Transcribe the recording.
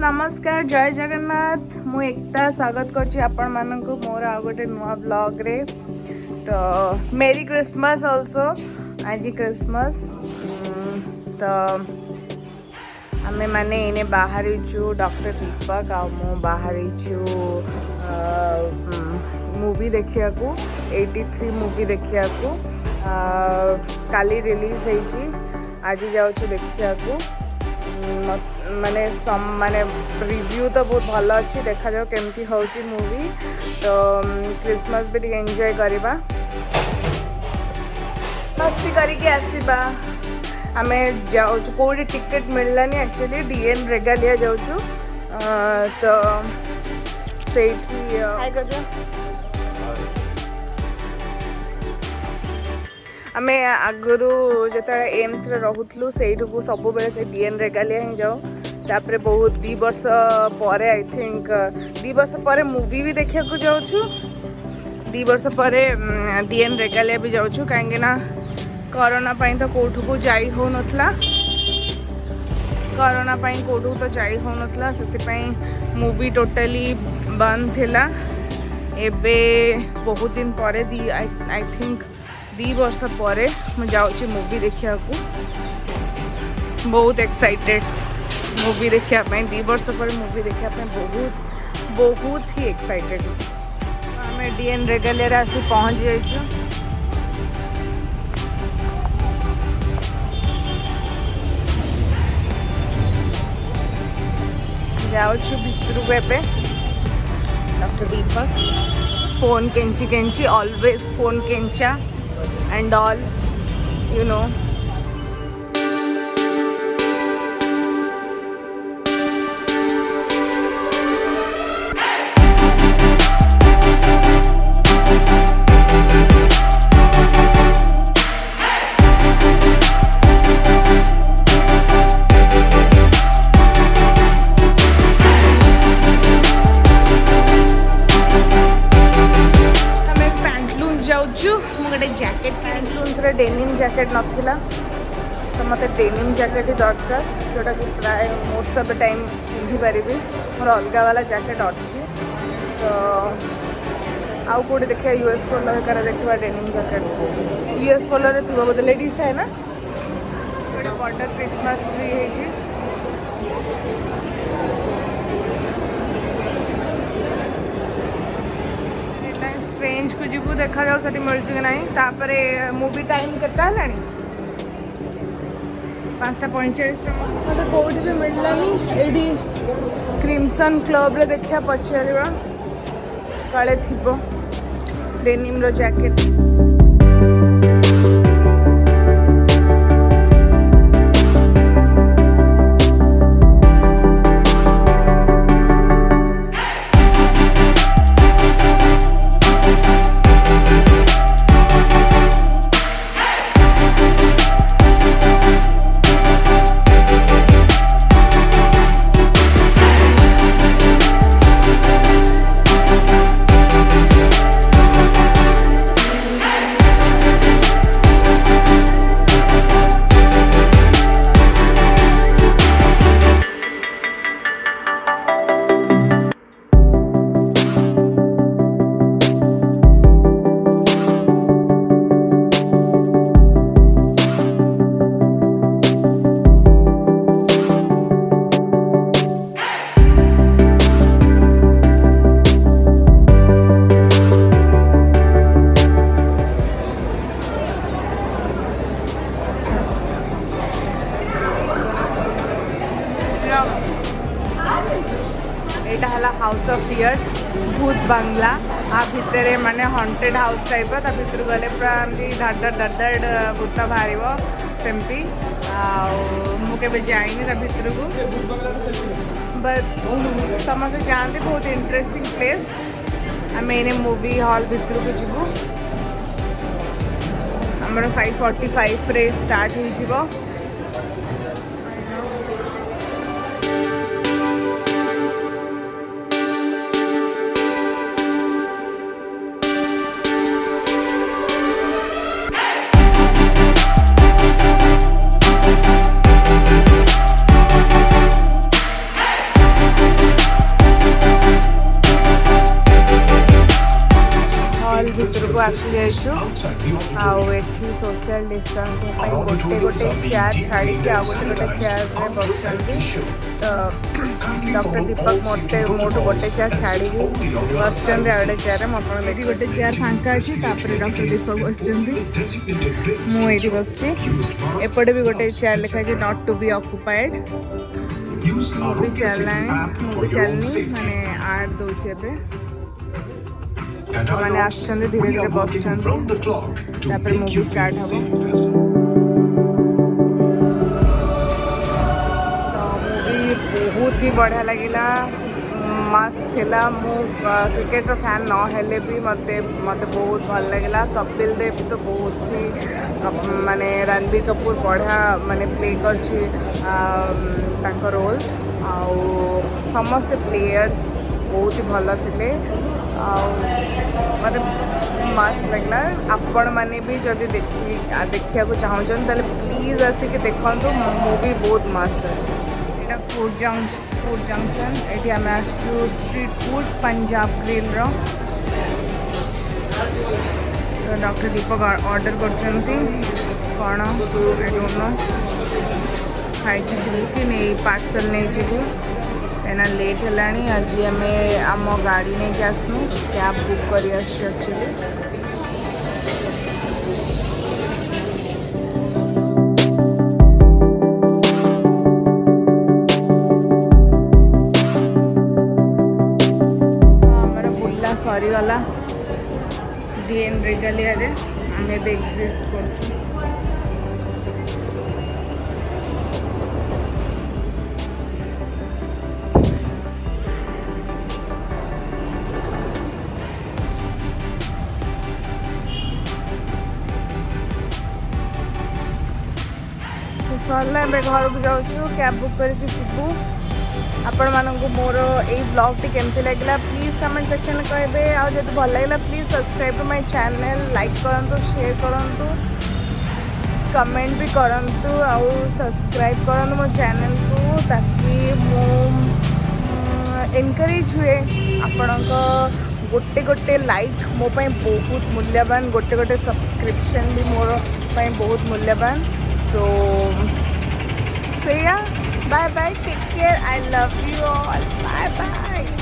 नमस्कार जय जगन्नाथ मु एकता स्वागत करछि आपण माननको मोर आ गोटे नुआ ब्लॉग रे। तो मेरी क्रिसमस ऑल्सो आज क्रिसमस। तो आमे माने इने बाहरी छु डॉक्टर दीपक आ मु बाहरी छु मूवी देखिया को 83 मूवी देखिया को काली रिलीज होईची आज जाऊ छु देखिया को माने रिव्यू तो बहुत भल अच्छी देखा जाओ केमती होची मूवी। तो क्रिसमस भी एंजॉय करवा मस्ती करके आसीबा। आमे जाऊ कोडी टिकट मिललानी एक्चुअली डीएन रेगालिया जाऊ तो सेठी हाय कर आमे आगरू जो एम्स रे रहूलु से सब बेले से डीएन रेगालिया ही जाऊ। तापरे बहुत 2 वर्ष पर आई थिंक 2 वर्ष पर मूवी भी देखा जाऊँ 2 वर्ष पर डीएन रेगालिया भी जाऊँ कहीं कोरोना तो कौटू को जाई हो नथला कोरोना कौटू तो जाई हो नथला से मूवी टोटली बंद थिला। एबे बहुत दिन पर आई थिंक 2 वर्ष पर मैं जाऊँ मूवी देखा बहुत एक्साइटेड मूवी देखा 2 वर्ष पर मूवी देखा बहुत ही एक्साइटेड। आम डीएन रेगालिया आसी पहुँच जाइए। जाऊँ भितर एबे डॉक्टर दीपक फोन केंची केंची ऑलवेज फोन केंचा एंड ऑल यू नो। गोटे जैकेट पैंटलून्स डेनिम जैकेट नाला तो मत डेनिम जैकेट ही दरकार जोटा कि प्राय मोस्ट ऑफ द टाइम पिंधि पारि मोर अलग वाला जैकेट अच्छी। तो आउ कौटे देखा यूएस पोलर कार देखा डेनिम जैकेट यूएस पोलर थी बोधे लेडीज थाए ना गोटे बड़ क्रिसमस ट्री है। रेंज को जीवु देखा जाओ सटी मिल कि ना तापरे मूवी टाइम केता हलानी 5:45 मतलब कौटी भी मिललानी एडी क्रिमसन क्लब रे देखिया पछारिबा काले थिबो डेनिम रो जैकेट। एटा हला हाउस ऑफ फियर्स भूत बंगला आ भितर माने हॉन्टेड हाउस टाइप ता भितर गले पूरा धड़ धड़ धड़ धड़ भूत बाहर सेमती मुझे जाइनी ता भितर को बट समस्त जानते बहुत इंटरेस्टिंग प्लेस। आम एने मूवी हॉल भितर को जीवु आमर 5:45 रे स्टार्ट हो। आसी जाइछु आउ एठी सोशल डिस्टेंसिंग पे गोटे गोटे चेयर छाड़ी के आ गोटे चेयर रे बसचंदी तो डॉक्टर दीपक मोटू गोटे चेयर छाड़ी बसचंदी आ गोटे चेयर में अपन मेरी गोटे चेयर फांका अछि तापर डॉक्टर दीपक बसचंदी मु एठी बसछि एपटे भी गोटे चेयर लिखा है not to be occupied movie चलनी माने आर्ट दौचे मैंने आसछन धीरे धीरे बसछन तापर मूवी स्टार्ट हम तो मूवी बहुत ही बढ़िया लगिला मस्त थिला मु क्रिकेट फैन न हेले भी मते बहुत भल लगिला कपिल देव तो बहुत ही माने रणबीर कपूर बढ़िया माने प्ले करछि तांको रोल आउ समस्त प्लेयर्स बहुत ही भल थिले मतलब मस्त लगला आपण माने भी जदि देखिया को चाहछन ताले प्लीज आसिक देखंतु मूवी बहुत मस्त अछि एटा फूड जंक्शन एटी हम आसु स्ट्रीट फूड्स पंजाब ग्रिल रो डॉक्टर दीपक ऑर्डर करछंती कोन आई डोंट नो खाई कि नहीं पार्सल नहीं जीवु एना लेट हेलानी आज आम आम गाड़ी नहीं आसनु कैब बुक कर एक्चुअली आमर बुला सरीगला डीएन रेगालिया रे आम एग्जिट कर सरला घर को जाऊँ कैब बुक करके जीवु आपण मानक मोर यही ब्लॉग केमती लगे प्लीज कमेंट सेक्शन में कहे आज जब भल लगे please subscribe to my channel like करूँ शेयर करूँ कमेंट भी करूँ आउ सब्सक्राइब करूँ मो चैनल को ताकि मो एनकरेज हुए आपण गोटे गोटे लाइक मो पाई बहुत मूल्यवान गोटे गोटे सब्सक्रिप्शन भी मोर पाई बहुत मूल्यवान So yeah, bye bye, take care, I love you all, bye bye.